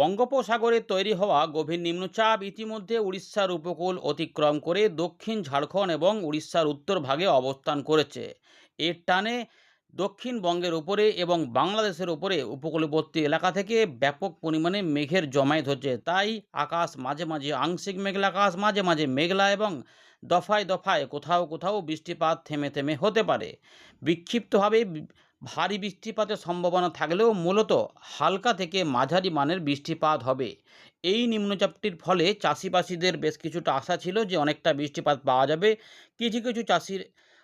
বঙ্গোপসাগরে তৈরি হওয়া গভীর নিম্নচাপ ইতিমধ্যে উড়িষ্যার উপকূল অতিক্রম করে দক্ষিণ ঝাড়খণ্ড এবং উড়িষ্যার উত্তর ভাগে অবস্থান করেছে। এর টানে দক্ষিণবঙ্গের উপরে এবং বাংলাদেশের উপরে উপকূলবর্তী এলাকা থেকে ব্যাপক পরিমাণে মেঘের জমায়েত হচ্ছে। তাই আকাশ মাঝে মাঝে আংশিক মেঘলা আকাশ, মাঝে মাঝে মেঘলা, এবং দফায় দফায় কোথাও কোথাও বৃষ্টিপাত থেমে থেমে হতে পারে। বিক্ষিপ্তভাবে ভারী বৃষ্টিপাতের সম্ভাবনা থাকলেও মূলত হালকা থেকে মাঝারি মানের বৃষ্টিপাত হবে। এই নিম্নচাপটির ফলে চাষিবাসীদের বেশ কিছুটা আশা ছিল যে অনেকটা বৃষ্টিপাত পাওয়া যাবে। কিছু কিছু চাষির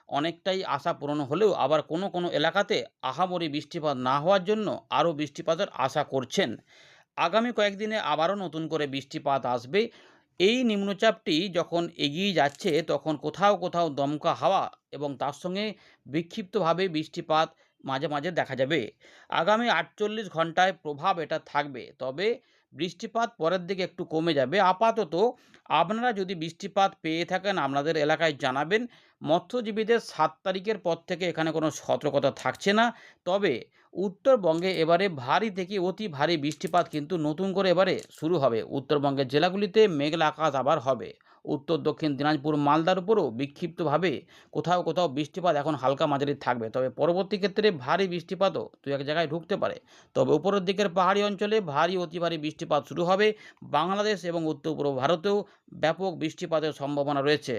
অনেকটাই আশা পূরণ হলেও আবার কোনো কোনো এলাকাতে আহামরি বৃষ্টিপাত না হওয়ার জন্য আরও বৃষ্টিপাতের আশা করছেন। আগামী কয়েকদিনে আবারও নতুন করে বৃষ্টিপাত আসবে। এই নিম্নচাপটি যখন এগিয়ে যাচ্ছে তখন কোথাও কোথাও দমকা হাওয়া এবং তার সঙ্গে বিক্ষিপ্তভাবে বৃষ্টিপাত মাঝে মাঝে দেখা যাবে। আগামী ৪৮ ঘন্টায় প্রভাব এটা থাকবে, তবে বৃষ্টিপাত পরের দিকে একটু কমে যাবে। আপাতত আপনারা যদি বৃষ্টিপাত পেয়ে থাকেন আপনাদের এলাকায় জানাবেন। মৎস্যজীবীদের ৭ তারিখের পর থেকে এখানে কোনো সতর্কতা থাকছে না। তবে উত্তরবঙ্গে এবারে ভারী থেকে অতি ভারী বৃষ্টিপাত কিন্তু নতুন করে এবারে শুরু হবে। উত্তরবঙ্গের জেলাগুলিতে মেঘলা আকাশ আবার হবে। উত্তর দক্ষিণ দিনাজপুর মালদার উপরও বিক্ষিপ্তভাবে কোথাও কোথাও বৃষ্টিপাত এখন হালকা মাঝারি থাকবে, তবে পরবর্তী ক্ষেত্রে ভারী বৃষ্টিপাতও দু এক জায়গায় ঢুকতে পারে। তবে উপরের দিকের পাহাড়ি অঞ্চলে ভারী অতি ভারী বৃষ্টিপাত শুরু হবে। বাংলাদেশ এবং উত্তর পূর্ব ভারতেও ব্যাপক বৃষ্টিপাতের সম্ভাবনা রয়েছে।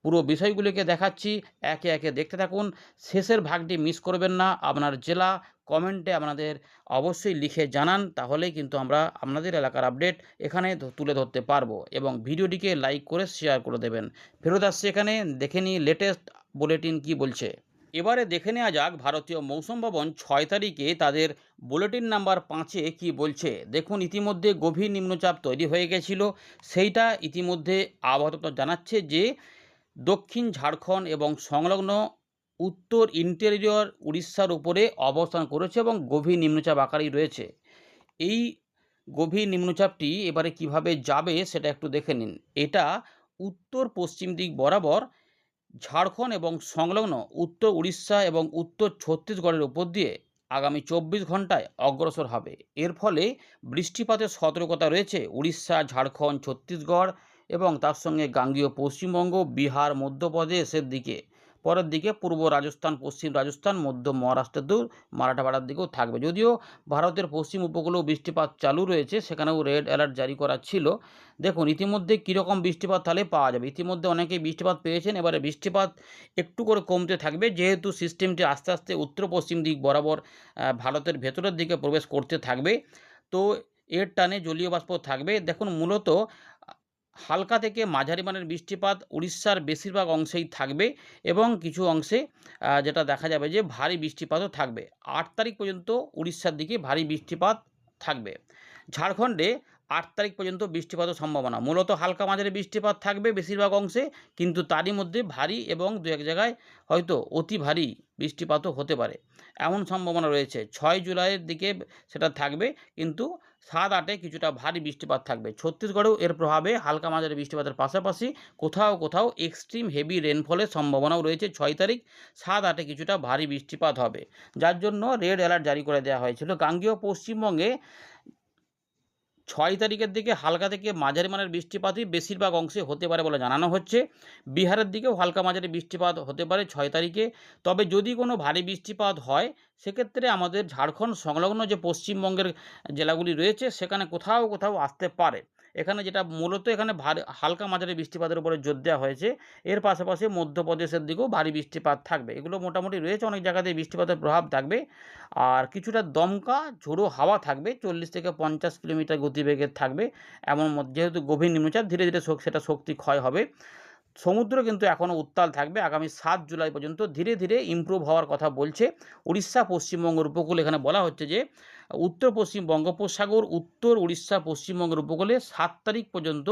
পুরো বিষয়গুলিকে দেখাচ্ছি, একে একে দেখতে থাকুন। শেষের ভাগটি মিস করবেন না। আপনার জেলা কমেন্টে আপনাদের অবশ্যই লিখে জানান, তাহলেই কিন্তু আমরা আপনাদের এলাকার আপডেট এখানে তুলে ধরতে পারবো। এবং ভিডিওটিকে লাইক করে শেয়ার করে দেবেন। ফেরত আসছে এখানে, দেখে নিই লেটেস্ট বুলেটিন কি বলছে। এবারে দেখে নেওয়া যাক ভারতীয় মৌসুম ভবন ৬ তারিখে তাদের বুলেটিন নাম্বার ৫-এ কী বলছে। দেখুন, ইতিমধ্যে গভীর নিম্নচাপ তৈরি হয়ে গেছিল। সেইটা ইতিমধ্যে আবহাওয়া দপ্তর জানাচ্ছে যে দক্ষিণ ঝাড়খণ্ড এবং সংলগ্ন উত্তর ইন্টেরিয়র উড়িষ্যার উপরে অবস্থান করেছে এবং গভীর নিম্নচাপ আকারেই রয়েছে। এই গভীর নিম্নচাপটি এবারে কিভাবে যাবে সেটা একটু দেখে নিন। এটা উত্তর পশ্চিম দিক বরাবর ঝাড়খণ্ড এবং সংলগ্ন উত্তর উড়িষ্যা এবং উত্তর ছত্তিশগড়ের উপর দিয়ে আগামী ২৪ ঘন্টায় অগ্রসর হবে। এর ফলে বৃষ্টিপাতের সতর্কতা রয়েছে উড়িষ্যা, ঝাড়খণ্ড, ছত্তিশগড় এবং তার সঙ্গে গাঙ্গেয় পশ্চিমবঙ্গ, বিহার, মধ্যপ্রদেশের দিকে। পরের দিকে পূর্ব রাজস্থান, পশ্চিম রাজস্থান, মধ্য মহারাষ্ট্রের দূর মারাঠাওয়াড়ার দিকেও থাকবে। যদিও ভারতের পশ্চিম উপকূলেও বৃষ্টিপাত চালু রয়েছে, সেখানেও রেড অ্যালার্ট জারি করা ছিল। দেখুন ইতিমধ্যে কীরকম বৃষ্টিপাত তাহলে পাওয়া যাবে। ইতিমধ্যে অনেকেই বৃষ্টিপাত পেয়েছেন। এবারে বৃষ্টিপাত একটু করে কমতে থাকবে, যেহেতু সিস্টেমটি আস্তে আস্তে উত্তর পশ্চিম দিক বরাবর ভারতের ভেতরের দিকে প্রবেশ করতে থাকবে। তো এর টানে জলীয় বাষ্প থাকবে। দেখুন মূলত হালকা থেকে মাঝারি মানের বৃষ্টিপাত উড়িষ্যার বেশিরভাগ অংশেই থাকবে এবং কিছু অংশে যেটা দেখা যাবে যে ভারী বৃষ্টিপাতও থাকবে। ৮ তারিখ পর্যন্ত উড়িষ্যার দিকে ভারী বৃষ্টিপাত থাকবে। ঝাড়খণ্ডে ৮ তারিখ পর্যন্ত বৃষ্টিপাতের সম্ভাবনা। মূলত হালকা মাঝারি বৃষ্টিপাত থাকবে বেশিরভাগ অংশে, কিন্তু তারই মধ্যে ভারী এবং দু এক জায়গায় হয়তো অতি ভারী বৃষ্টিপাতও হতে পারে, এমন সম্ভাবনা রয়েছে। ৬ জুলাইয়ের দিকে সেটা থাকবে, কিন্তু ৭-৮-এ কিছুটা ভারী বৃষ্টিপাত থাকবে। ছত্তিশগড়েও এর প্রভাবে হালকা মাঝারি বৃষ্টিপাতের পাশাপাশি কোথাও কোথাও এক্সট্রিম হেভি রেনফলের সম্ভাবনাও রয়েছে। ৬ তারিখ ৭-৮-এ কিছুটা ভারী বৃষ্টিপাত হবে, যার জন্য রেড অ্যালার্ট জারি করে দেওয়া হয়েছিল। গাঙ্গেয় পশ্চিমবঙ্গে ৬ তারিখের দিকে হালকা থেকে মাঝারি মানের বৃষ্টিপাতই বেশিরভাগ অংশে হতে পারে বলে জানানো হচ্ছে। বিহারের দিকেও হালকা মাঝারি বৃষ্টিপাত হতে পারে ৬ তারিখে। তবে যদি কোনো ভারী বৃষ্টিপাত হয় সেক্ষেত্রে আমাদের ঝাড়খণ্ড সংলগ্ন যে পশ্চিমবঙ্গের জেলাগুলি রয়েছে সেখানে কোথাও কোথাও আসতে পারে। এখানে যেটা মূলত এখানে হালকা মাঝারি বৃষ্টিপাতের উপরে জোর দেওয়া হয়েছে। এর পাশাপাশি মধ্যপ্রদেশের দিকেও ভারী বৃষ্টিপাত থাকবে। এগুলো মোটামুটি রয়েছে, অনেক জায়গাতেই বৃষ্টিপাতের প্রভাব থাকবে। আর কিছুটা দমকা ঝোড়ো হাওয়া থাকবে, ৪০ থেকে ৫০ কিলোমিটার গতিবেগের থাকবে। এমন যেহেতু গভীর নিম্নচাপ ধীরে ধীরে সেটা শক্তি ক্ষয় হবে। সমুদ্র কিন্তু এখনও উত্তাল থাকবে। আগামী ৭ জুলাই পর্যন্ত ধীরে ধীরে ইমপ্রুভ হওয়ার কথা বলছে। উড়িষ্যা পশ্চিমবঙ্গের উপকূল এখানে বলা হচ্ছে যে উত্তর পশ্চিম বঙ্গোপসাগর, উত্তর উড়িষ্যা পশ্চিমবঙ্গের উপকূলে ৭ তারিখ পর্যন্ত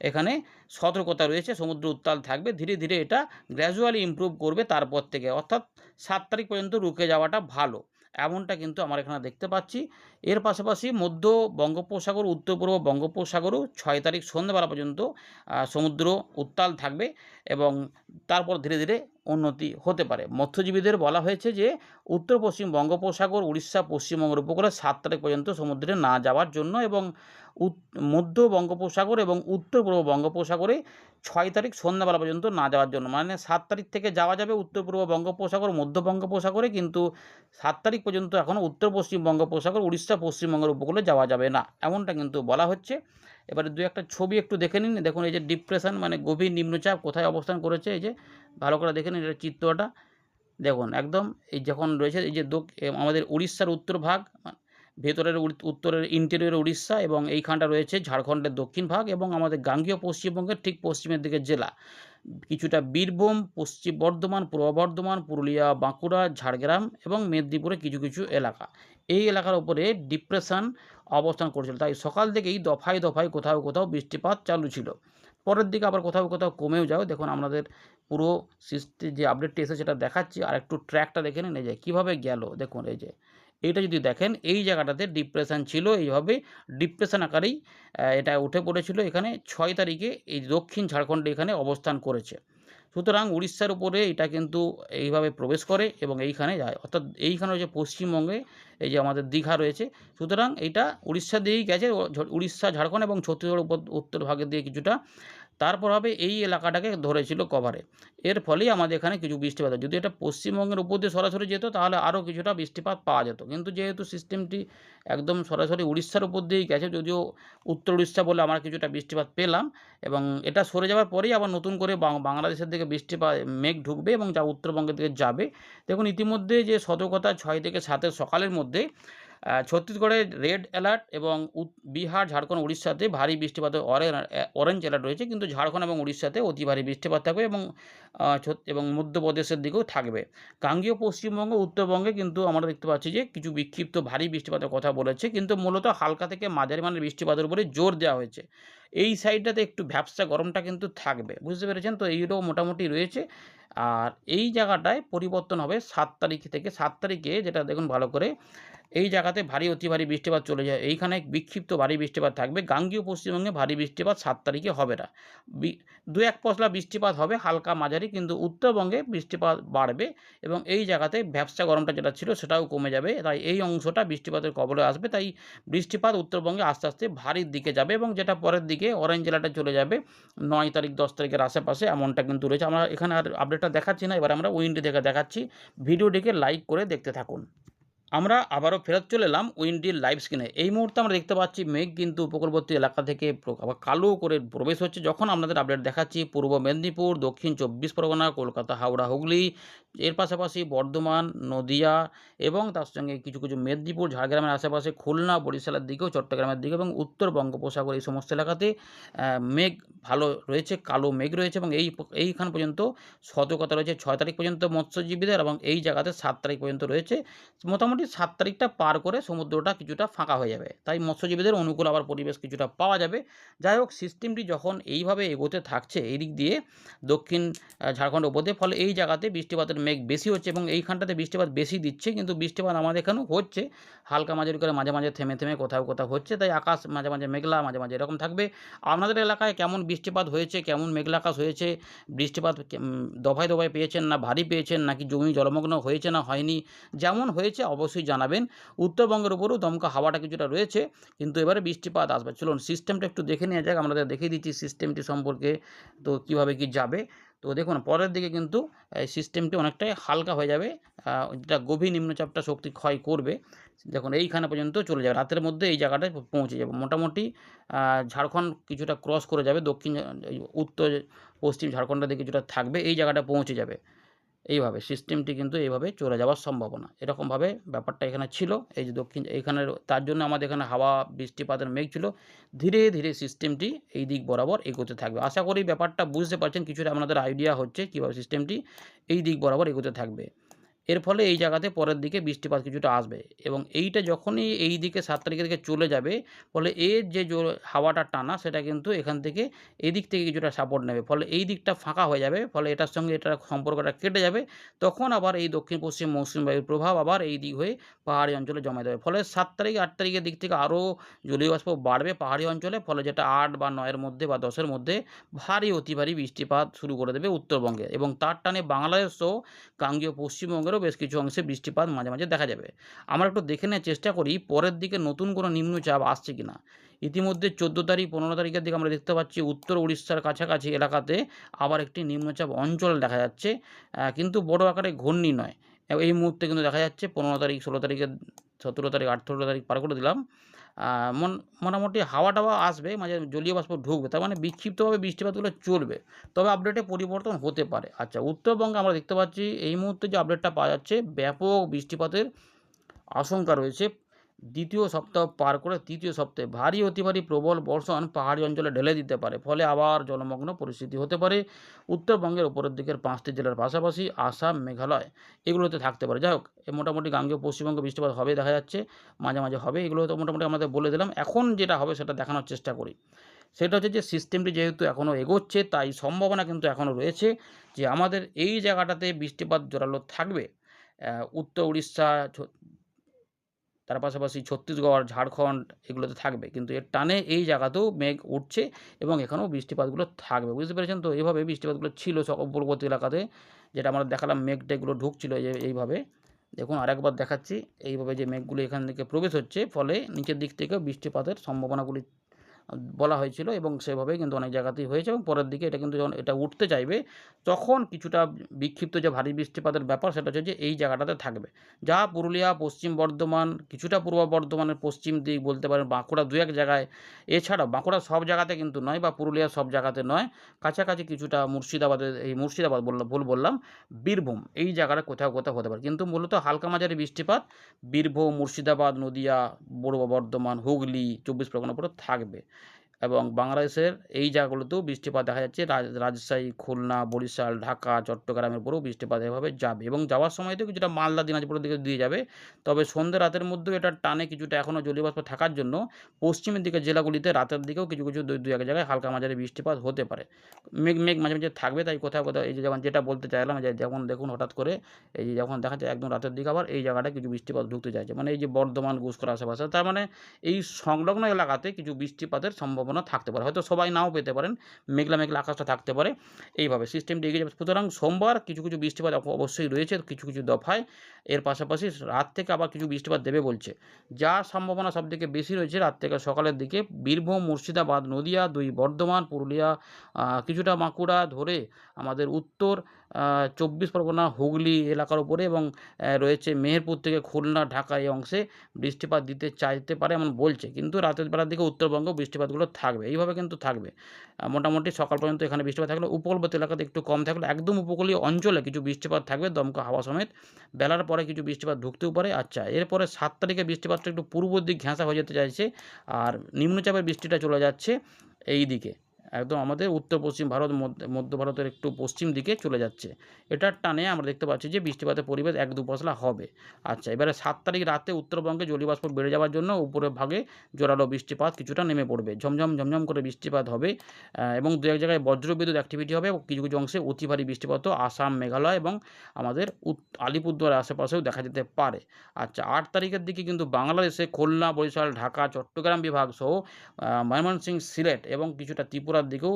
এখানে সতর্কতা রয়েছে। সমুদ্র উত্তাল থাকবে, ধীরে ধীরে এটা গ্র্যাজুয়ালি ইমপ্রুভ করবে তারপর থেকে, অর্থাৎ ৭ তারিখ পর্যন্ত রুকে যাওয়াটা ভালো, এমনটা কিন্তু আমরা এখানে দেখতে পাচ্ছি। এর পাশাপাশি মধ্য বঙ্গোপসাগর, উত্তর পূর্ব বঙ্গোপসাগরও 6 তারিখ সন্ধ্যাবেলা পর্যন্ত সমুদ্র উত্তাল থাকবে এবং তারপর ধীরে ধীরে উন্নতি হতে পারে। মৎস্যজীবীদের বলা হয়েছে যে উত্তর পশ্চিম বঙ্গোপসাগর, উড়িষ্যা, পশ্চিমবঙ্গের উপকূলে 7 তারিখ পর্যন্ত সমুদ্রে না যাওয়ার জন্য এবং মধ্য বঙ্গোপসাগর এবং উত্তর পূর্ব বঙ্গোপসাগরে 6 তারিখ সন্ধ্যাবেলা পর্যন্ত না যাওয়ার জন্য। মানে 7 তারিখ থেকে যাওয়া যাবে উত্তর পূর্ব বঙ্গোপসাগর, মধ্য বঙ্গোপসাগরে, কিন্তু 7 তারিখ পর্যন্ত এখনও উত্তর পশ্চিম বঙ্গোপসাগর, উড়িষ্যা, পশ্চিমবঙ্গের উপকূলে যাওয়া যাবে না, এমনটা কিন্তু বলা হচ্ছে। এবারে দু একটা ছবি একটু দেখে নিন। দেখুন এই যে ডিপ্রেশন মানে গভীর নিম্নচাপ কোথায় অবস্থান করেছে, এই যে ভালো করে দেখে নিন এটা চিত্রটা। দেখুন একদম এই যখন রয়েছে এই যে আমাদের উড়িষ্যার উত্তর ভাগ, ভেতরের উত্তরের ইন্টেরিয়র উড়িষ্যা এবং এইখানটা রয়েছে ঝাড়খণ্ডের দক্ষিণ ভাগ এবং আমাদের গাঙ্গেয় পশ্চিমবঙ্গের ঠিক পশ্চিমের দিকের জেলা কিছুটা বীরভূম, পশ্চিম বর্ধমান, পূর্ব বর্ধমান, পুরুলিয়া, বাঁকুড়া, ঝাড়গ্রাম এবং মেদিনীপুরে কিছু কিছু এলাকা, এই এলাকার উপরে ডিপ্রেশন অবস্থান করছিল। তাই সকাল থেকেই দফায় দফায় কোথাও কোথাও বৃষ্টিপাত চালু ছিল। পরের দিকে আবার কোথাও কোথাও কমেও যাও। দেখুন আপনাদের পুরো যে আপডেটটি এসেছে সেটা দেখাচ্ছি, আর একটু ট্র্যাকটা দেখে নিন এই যে কীভাবে গেল। দেখুন এই যে এইটা যদি দেখেন এই জায়গাটাতে ডিপ্রেশন ছিল, এইভাবে ডিপ্রেশন আকারেই এটা উঠে পড়েছিল। এখানে 6 তারিখে এই দক্ষিণ ঝাড়খণ্ডে এখানে অবস্থান করেছে। সুতরাং উড়িষ্যার উপরে এটা কিন্তু এইভাবে প্রবেশ করে এবং এইখানে যায়, অর্থাৎ এইখানে হচ্ছে পশ্চিমবঙ্গে এই যে আমাদের দীঘা রয়েছে। সুতরাং এইটা উড়িষ্যা দিয়েই গেছে, উড়িষ্যা, ঝাড়খণ্ড এবং ছত্তিশগড় উত্তর ভাগের দিয়ে কিছুটা, তারপর হবে এই এলাকাটাকে ধরেছিল কভারে। এর ফলেই আমাদের এখানে কিছু বৃষ্টিপাত হয়। যদি এটা পশ্চিমবঙ্গের উপর দিয়ে সরাসরি যেত তাহলে আরও কিছুটা বৃষ্টিপাত পাওয়া যেত, কিন্তু যেহেতু সিস্টেমটি একদম সরাসরি উড়িষ্যার উপর দিয়েই গেছে, যদিও উত্তর উড়িষ্যা বলে আমরা কিছুটা বৃষ্টিপাত পেলাম এবং এটা সরে যাওয়ার পরেই আবার নতুন করে বাংলাদেশের দিকে মেঘ ঢুকবে এবং যা উত্তরবঙ্গের দিকে যাবে। দেখুন ইতিমধ্যে যে সতর্কতা 6 থেকে 7 সকালের মধ্যে ছত্তিশগড়ে রেড অ্যালার্ট এবং বিহার, ঝাড়খণ্ড, উড়িষ্যাতে ভারী বৃষ্টিপাতের অরেঞ্জ অ্যালার্ট রয়েছে, কিন্তু ঝাড়খণ্ড এবং উড়িষ্যাতে অতি ভারী বৃষ্টিপাত থাকবে এবং মধ্যপ্রদেশের দিকেও থাকবে। গাঙ্গেয় পশ্চিমবঙ্গ, উত্তরবঙ্গে কিন্তু আমরা দেখতে পাচ্ছি যে কিছু বিক্ষিপ্ত ভারী বৃষ্টিপাতের কথা বলেছে, কিন্তু মূলত হালকা থেকে মাঝারি মানের বৃষ্টিপাতের উপরে জোর দেওয়া হয়েছে। এই সাইডটাতে একটু ভ্যাপসা গরমটা কিন্তু থাকবে, বুঝতে পেরেছেন তো, এইটাও মোটামুটি রয়েছে। আর এই জায়গাটায় পরিবর্তন হবে 7 তারিখ থেকে। 7 তারিখে যেটা দেখুন ভালো করে, এই জায়গাতে ভারী অতি ভারী বৃষ্টিপাত চলে যায়, এইখানে বিক্ষিপ্ত ভারী বৃষ্টিপাত থাকবে। গাঙ্গেয় পশ্চিমবঙ্গে ভারী বৃষ্টিপাত 7 তারিখে হবে না, দু এক পশলা বৃষ্টিপাত হবে হালকা মাঝারি, কিন্তু উত্তরবঙ্গে বৃষ্টিপাত বাড়বে এবং এই জায়গাতে ভ্যাপসা গরমটা যেটা ছিল সেটাও কমে যাবে। তাই এই অংশটা বৃষ্টিপাতের কবলে আসবে, তাই বৃষ্টিপাত উত্তরবঙ্গে আস্তে আস্তে ভারীর দিকে যাবে এবং যেটা পরের দিকে অরেঞ্জ জেলাটা চলে যাবে 9 তারিখ 10 তারিখের আশেপাশে, এমনটা কিন্তু রয়েছে। আমরা এখানে আর আপডেটটা দেখাচ্ছি না, এবার আমরা উইন্ডি দেখে দেখাচ্ছি। ভিডিওটিকে লাইক করে দেখতে থাকুন। আমরা আবারও ফেরত চলে এলাম উইন্ডির লাইভ স্ক্রিনে। এই মুহূর্তে আমরা দেখতে পাচ্ছি মেঘ কিন্তু উপকূলবর্তী এলাকা থেকে আবার কালো করে প্রবেশ হচ্ছে। যখন আপনাদের আপডেট দেখাচ্ছি পূর্ব মেদিনীপুর, দক্ষিণ 24 পরগনা, কলকাতা, হাওড়া, হুগলি, এর পাশাপাশি বর্ধমান, নদিয়া এবং তার সঙ্গে কিছু কিছু মেদিনীপুর, ঝাড়গ্রামের আশেপাশে খুলনা, বরিশালের দিকেও, চট্টগ্রামের দিকে এবং উত্তর বঙ্গোপসাগর এই সমস্ত এলাকাতে মেঘ ভালো রয়েছে, কালো মেঘ রয়েছে এবং এইখান পর্যন্ত সতর্কতা রয়েছে 6 তারিখ পর্যন্ত মৎস্যজীবীদের এবং এই জায়গাতে 7 তারিখ পর্যন্ত রয়েছে। মোটামুটি 7 তারিখটা পার করে সমুদ্রটা কিছুটা ফাঁকা হয়ে যাবে, তাই মৎস্যজীবীদের অনুকূল আবার পরিবেশ কিছুটা পাওয়া যাবে। যাই হোক, সিস্টেমটি যখন এইভাবে এগোতে থাকছে এই দিক দিয়ে দক্ষিণ ঝাড়খণ্ড উপর দিয়ে, ফলে এই জায়গাতে বৃষ্টিপাতের মেঘ বেশি হচ্ছে এবং এইখানটাতে বৃষ্টিপাত বেশি দিচ্ছে, কিন্তু বৃষ্টিপাত আমাদের এখানেও হচ্ছে হালকা মাঝারি করে, মাঝে মাঝে থেমে থেমে কোথাও কোথাও হচ্ছে। তাই আকাশ মাঝে মাঝে মেঘলা, মাঝে মাঝে এরকম থাকবে। আপনাদের এলাকায় কেমন বৃষ্টিপাত হয়েছে, কেমন মেঘলা আকাশ হয়েছে, বৃষ্টিপাত দফায় দফায় পেয়েছেন না ভারী পেয়েছেন, নাকি জমি জলমগ্ন হয়েছে না হয়নি, যেমন হয়েছে অবশ্যই জানাবেন। উত্তরবঙ্গের উপরেও দমকা হাওয়াটা কিছুটা রয়েছে, কিন্তু এবারে বৃষ্টিপাত আসবে। চলুন সিস্টেমটা একটু দেখে নেওয়া যাক, আপনাদের দেখিয়ে দিচ্ছি সিস্টেমটি সম্পর্কে তো কীভাবে কি যাবে। তো দেখুন পরের দিকে কিন্তু এই সিস্টেমটি অনেকটাই হালকা হয়ে যাবে, যেটা গভীর নিম্নচাপটা শক্তি ক্ষয় করবে। দেখুন এইখানে পর্যন্ত চলে যাবে, রাতের মধ্যে এই জায়গাটায় পৌঁছে যাবে। মোটামুটি ঝাড়খণ্ড কিছুটা ক্রস করে যাবে, দক্ষিণ উত্তর পশ্চিম ঝাড়খণ্ডের দিকে কিছুটা থাকবে, এই জায়গাটা পৌঁছে যাবে। এইভাবে সিস্টেমটি কিন্তু এইভাবে চলে যাওয়ার সম্ভাবনা, এরকমভাবে ব্যাপারটা এখানে ছিল। এই যে দক্ষিণ এইখানের, তার জন্য আমাদের এখানে হাওয়া বৃষ্টিপাতের মেঘ ছিল। ধীরে ধীরে সিস্টেমটি এই দিক বরাবর এগোতে থাকবে। আশা করি ব্যাপারটা বুঝতে পারছেন, কিছুটা আপনাদের আইডিয়া হচ্ছে কীভাবে সিস্টেমটি এই দিক বরাবর এগোতে থাকবে। এর ফলে এই জায়গাতে পরের দিকে বৃষ্টিপাত কিছুটা আসবে এবং এইটা যখনই এই দিকে ৭ তারিখের দিকে চলে যাবে, ফলে এর যে হাওয়াটা টানা সেটা কিন্তু এখান থেকে এদিক থেকে কিছুটা সাপোর্ট নেবে। ফলে এই দিকটা ফাঁকা হয়ে যাবে। ফলে এটার সঙ্গে এটার সম্পর্কটা কেটে যাবে। তখন আবার এই দক্ষিণ-পশ্চিম মৌসুমি বায়ুর প্রভাব আবার এই দিক হয়ে পাহাড়ি অঞ্চলে জমা দেবে। ফলে ৭ তারিখ ৮ তারিখের দিক থেকে আরও জলীয় বাষ্প বাড়বে পাহাড়ি অঞ্চলে। ফলে যেটা ৮ বা ৯ এর মধ্যে বা ১০ এর মধ্যে ভারী অতি ভারী বৃষ্টিপাত শুরু করে দেবে উত্তরবঙ্গে এবং তার টানে বাংলাদেশসহ গাঙ্গেয় পশ্চিমবঙ্গেরও বেশ কিছু অংশে বৃষ্টিপাত মাঝে, মাঝে দেখা যাবে। আমরা একটু দেখে নেওয়ার চেষ্টা করি পরের দিকে নতুন কোনো নিম্নচাপ আসছে কিনা। ইতিমধ্যে ১৪ তারিখ ১৫ তারিখের দিকে আমরা দেখতে পাচ্ছি উত্তর উড়িষ্যার কাছাকাছি এলাকাতে আবার একটি নিম্নচাপ অঞ্চল দেখা যাচ্ছে। কিন্তু বড় আকারে ঘূর্ণি নয়। এই মুহূর্তে কিন্তু দেখা যাচ্ছে ১৫ তারিখ ১৬ তারিখে ১৭ তারিখ ১৮ তারিখ পার করে দিলাম। আ মোটামুটি হাওয়া-টাওয়া আসবে, মাঝে জলীয় বাষ্প ঢুকবে। তার মানে বিক্ষিপ্তভাবে বৃষ্টিপাতগুলো চলবে। তবে আপডেটে পরিবর্তন হতে পারে। আচ্ছা, উত্তরবঙ্গে আমরা দেখতে পাচ্ছি এই মুহূর্তে যে আপডেটটা পাওয়া যাচ্ছে ব্যাপক বৃষ্টিপাতের আশঙ্কা রয়েছে। ২য় সপ্তাহ পার করে ৩য় সপ্তাহে ভারী অতি ভারী প্রবল বর্ষণ পাহাড়ি অঞ্চলে ঢেলে দিতে পারে। ফলে আবার জলমগ্ন পরিস্থিতি হতে পারে। উত্তরবঙ্গের উপরের দিকের ৫টি জেলার পাশাপাশি আসাম, মেঘালয় এগুলোতে থাকতে পারে। যাই হোক, মোটামুটি গাঙ্গেয় পশ্চিমবঙ্গে বৃষ্টিপাত হবে দেখা যাচ্ছে। মাঝে, মাঝে হবে। এগুলো তো মোটামুটি আমাদের বলে দিলাম। এখন যেটা হবে সেটা দেখানোর চেষ্টা করি। সেটা হচ্ছে যে সিস্টেমটি যেহেতু এখনও এগোচ্ছে তাই সম্ভাবনা কিন্তু এখনও রয়েছে যে আমাদের এই জায়গাটাতে বৃষ্টিপাত জোরালো থাকবে। উত্তর উড়িষ্যা, তার পাশাপাশি ছত্তিশগড়, ঝাড়খণ্ড এগুলোতে থাকবে। কিন্তু এর টানে এই জায়গাতেও মেঘ উঠছে এবং এখানেও বৃষ্টিপাতগুলো থাকবে। বুঝতে পেরেছেন তো? এভাবে বৃষ্টিপাতগুলো ছিল উপকূলবর্তী এলাকাতে, যেটা আমরা দেখালাম মেঘ-টেঘগুলো ঢুকছিল এইভাবে। দেখুন আরেকবার দেখাচ্ছি। এইভাবে যে মেঘগুলো এখান থেকে প্রবেশ হচ্ছে, ফলে নিচের দিক থেকেও বৃষ্টিপাতের সম্ভাবনাগুলি বলা হয়েছিল এবং সেভাবেই কিন্তু অনেক জায়গাতেই হয়েছে এবং পরের দিকে এটা কিন্তু যখন এটা উঠতে চাইবে, তখন কিছুটা বিক্ষিপ্ত যে ভারী বৃষ্টিপাতের ব্যাপার সেটা হচ্ছে যে এই জায়গাটাতে থাকবে। যা পুরুলিয়া, পশ্চিম বর্ধমান, কিছুটা পূর্ব বর্ধমানের পশ্চিম দিক বলতে পারেন, বাঁকুড়া ২-১ জায়গায়। এছাড়াও বাঁকুড়া সব জায়গাতে কিন্তু নয় বা পুরুলিয়া সব জায়গাতে নয়। কাছাকাছি কিছুটা মুর্শিদাবাদের, এই মুর্শিদাবাদ ভুল বললাম, বীরভূম এই জায়গাটা কোথাও, কোথাও হতে পারে। কিন্তু মূলত হালকা মাঝারি বৃষ্টিপাত বীরভূম, মুর্শিদাবাদ, নদিয়া, পূর্ব বর্ধমান, হুগলি, ২৪ পরগনার উপরে থাকবে। এবং বাংলাদেশের এই জায়গাগুলোতেও বৃষ্টিপাত দেখা যাচ্ছে। রাজশাহী, খুলনা, বরিশাল, ঢাকা, চট্টগ্রামের উপরেও বৃষ্টিপাত এভাবে যাবে এবং যাওয়ার সময়তেও কিছুটা মালদা, দিনাজপুরের দিকে দিয়ে যাবে। তবে সন্ধ্যে রাতের মধ্যেও এটার টানে কিছুটা এখনও জলীয় বাষ্প থাকার জন্য পশ্চিমের দিকের জেলাগুলিতে রাতের দিকেও কিছু, কিছু ২-১ জায়গায় হালকা মাঝারি বৃষ্টিপাত হতে পারে। মেঘ মাঝে, মাঝে থাকবে। তাই কোথাও, কোথাও এই যে যেমন যেটা বলতে চাইলাম যে যেমন দেখুন হঠাৎ করে এই যে যখন দেখা যায় একদম রাতের দিকে আবার এই জায়গাটায় কিছু বৃষ্টিপাত ঢুকতে চাইছে। মানে এই যে বর্ধমান, গুসকরা আশেপাশে, তার মানে এই সংলগ্ন এলাকাতে কিছু বৃষ্টিপাতের সম্ভাবনা থাকতে পারে। হয়তো সবাই নাও পেতে পারেন। মেঘলা, মেঘলা আকাশটা থাকতে পারে। এইভাবে সিস্টেমটি এগিয়ে যাবে। সুতরাং সোমবার কিছু, কিছু বৃষ্টিপাত অবশ্যই রয়েছে কিছু, কিছু দফায়। এর পাশাপাশি রাত থেকে আবার কিছু বৃষ্টিপাত দেবে বলছে। যার সম্ভাবনা সবথেকে বেশি রয়েছে রাত থেকে সকালের দিকে বীরভূম, মুর্শিদাবাদ, নদিয়া, ২ বর্ধমান, পুরুলিয়া, কিছুটা বাঁকুড়া ধরে আমাদের উত্তর ২৪ পরগনা, হুগলি এলাকার উপরে এবং রয়েছে মেহেরপুর থেকে খুলনা, ঢাকা এই অংশে বৃষ্টিপাত দিতে চাইতে পারে এমন বলছে। কিন্তু রাতের বেলার দিকে উত্তরবঙ্গেও বৃষ্টিপাতগুলো থাকবে। এইভাবে কিন্তু থাকবে। মোটামুটি সকাল পর্যন্ত এখানে বৃষ্টিপাত থাকলেও উপকূলবর্তী এলাকাতে একটু কম থাকলেও একদম উপকূলীয় অঞ্চলে কিছু বৃষ্টিপাত থাকবে দমকা হাওয়া সমেত। বেলার পরে কিছু বৃষ্টিপাত ঢুকতেও পারে। আচ্ছা, এরপরে ৭ তারিখে বৃষ্টিপাতটা একটু পূর্ব দিক ঘেঁষা হয়ে যেতে চাইছে। আর নিম্নচাপের বৃষ্টিটা চলে যাচ্ছে এই দিকে। একদম আমাদের উত্তর-পশ্চিম ভারত, মধ্য ভারতের একটু পশ্চিম দিকে চলে যাচ্ছে। এটার টানে আমরা দেখতে পাচ্ছি যে বৃষ্টিপাতের পরিবেশ ১-২ পশলা হবে। আচ্ছা, এবারে ৭ তারিখ রাতে উত্তরবঙ্গে জলীয়বাষ্প বেড়ে যাওয়ার জন্য উপরের ভাগে জোরালো বৃষ্টিপাত কিছুটা নেমে পড়বে। ঝমঝম করে বৃষ্টিপাত হবে এবং ২-১ জায়গায় বজ্রবিদ্যুৎ অ্যাক্টিভিটি হবে। কিছু, কিছু অংশে অতি ভারী বৃষ্টিপাতও আসাম, মেঘালয় এবং আমাদের আলিপুরদুয়ারের আশেপাশেও দেখা যেতে পারে। আচ্ছা, ৮ তারিখের দিকে কিন্তু বাংলাদেশে খুলনা, বরিশাল, ঢাকা, চট্টগ্রাম বিভাগ সহ ময়মনসিংহ, সিলেট এবং কিছুটা ত্রিপুরার দিকেও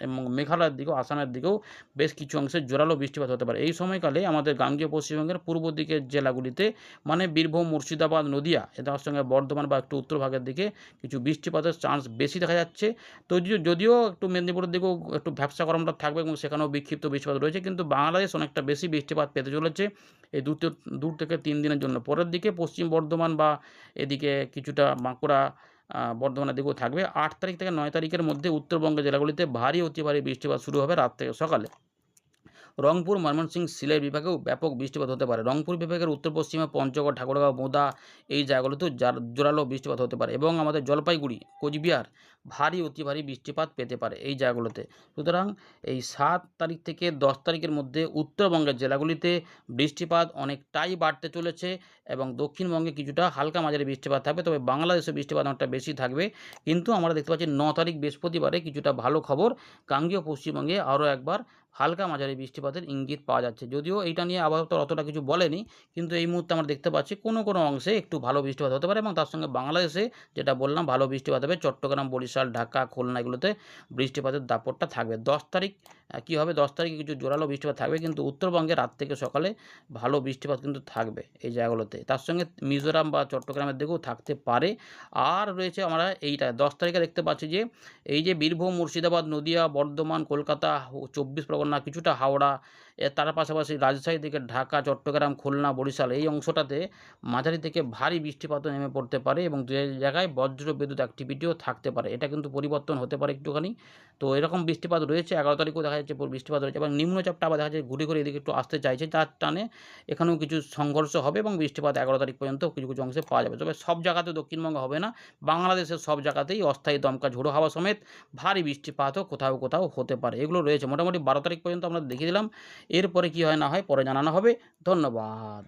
এবং মেঘালয়ের দিকেও, আসামের দিকেও বেশ কিছু অংশে জোরালো বৃষ্টিপাত হতে পারে। এই সময়কালে আমাদের গাঙ্গেয় পশ্চিমবঙ্গের পূর্ব দিকের জেলাগুলিতে মানে বীরভূম, মুর্শিদাবাদ, নদিয়া তার সঙ্গে বর্ধমান বা একটু উত্তর ভাগের দিকে কিছু বৃষ্টিপাতের চান্স বেশি দেখা যাচ্ছে। তো যদিও একটু মেদিনীপুরের দিকেও একটু ভ্যাপসা গরমটা থাকবে এবং সেখানেও বিক্ষিপ্ত বৃষ্টিপাত রয়েছে, কিন্তু বাংলাদেশ অনেকটা বেশি বৃষ্টিপাত পেতে চলেছে এই ২ থেকে ৩ দিনের জন্য। পরের দিকে পশ্চিম বর্ধমান বা এদিকে কিছুটা বাঁকুড়া, বর্ধমানের দিকেও থাকবে। ৮ তারিখ থেকে ৯ তারিখের মধ্যে উত্তরবঙ্গের জেলাগুলিতে ভারী অতি ভারী বৃষ্টিপাত শুরু হবে রাত থেকে সকালে। রংপুর, ময়মনসিংহ, সিলেট বিভাগেও ব্যাপক বৃষ্টিপাত হতে পারে। রংপুর বিভাগের উত্তর-পশ্চিমে পঞ্চগড়, ঠাকুরগাঁও, বোদা এই জায়গাগুলোতেও জোরালো বৃষ্টিপাত হতে পারে এবং আমাদের জলপাইগুড়ি, কোচবিহার ভারী অতি ভারী বৃষ্টিপাত পেতে পারে এই জায়গাগুলোতে। সুতরাং এই 7 তারিখ থেকে 10 তারিখের মধ্যে উত্তরবঙ্গের জেলাগুলিতে বৃষ্টিপাত অনেকটাই বাড়তে চলেছে এবং দক্ষিণবঙ্গে কিছুটা হালকা মাঝারি বৃষ্টিপাত থাকবে, তবে বাংলাদেশে বৃষ্টিপাত অনেকটা বেশি থাকবে। কিন্তু আমরা দেখতে পাচ্ছি 9 তারিখ বৃহস্পতিবারে কিছুটা ভালো খবর, গাঙ্গেয় পশ্চিমবঙ্গে আরও একবার হালকা মাঝারি বৃষ্টিপাতের ইঙ্গিত পাওয়া যাচ্ছে। যদিও এইটা নিয়ে আবহাওয়া দপ্তর অতটা কিছু বলেনি, কিন্তু এই মুহূর্তে আমরা দেখতে পাচ্ছি কোনো অংশে একটু ভালো বৃষ্টিপাত হতে পারে এবং তার সঙ্গে বাংলাদেশে যেটা বললাম ভালো বৃষ্টিপাত হবে। চট্টগ্রাম, বরিশাল, ঢাকা, খুলনা এগুলোতে বৃষ্টিপাতের দাপটটা থাকবে। 10 তারিখ কী হবে, 10 তারিখে কিছু জোরালো বৃষ্টিপাত থাকবে, কিন্তু উত্তরবঙ্গে রাত থেকে সকালে ভালো বৃষ্টিপাত কিন্তু থাকবে এই জায়গাগুলোতে। তার সঙ্গে মিজোরাম বা চট্টগ্রামের দিকেও থাকতে পারে। আর রয়েছে আমরা এইটা 10 তারিখে দেখতে পাচ্ছি যে এই যে বীরভূম, মুর্শিদাবাদ, নদিয়া, বর্ধমান, কলকাতা, 24 পরগনা, কিছুটা হাওড়া, তার পাশাপাশি রাজশাহী থেকে ঢাকা, চট্টগ্রাম, খুলনা, বরিশাল এই অংশটাতে মাঝারি থেকে ভারী বৃষ্টিপাতও নেমে পড়তে পারে এবং দু এক জায়গায় বজ্র বিদ্যুৎ অ্যাক্টিভিটিও থাকতে পারে। এটা কিন্তু পরিবর্তন হতে পারে একটুখানি। তো এরকম বৃষ্টিপাত রয়েছে, 11 তারিখেও দেখা যাচ্ছে বৃষ্টিপাত রয়েছে এবং নিম্নচাপটা আবার দেখা যাচ্ছে ঘুরে এদিকে একটু আসতে চাইছে, যার টানে এখানেও কিছু সংঘর্ষ হবে এবং বৃষ্টিপাত 11 তারিখ পর্যন্ত কিছু অংশে পাওয়া যাবে। তবে সব জায়গাতে দক্ষিণবঙ্গে হবে না, বাংলাদেশের সব জায়গাতেই অস্থায়ী দমকা ঝোড়ো হাওয়া সমেত ভারী বৃষ্টিপাতও কোথাও হতে পারে। এগুলো রয়েছে মোটামুটি 12 তারিখ পর্যন্ত আমরা দেখিয়ে দিলাম। এরপরে কী হয় না হয় পরে জানানো হবে। ধন্যবাদ।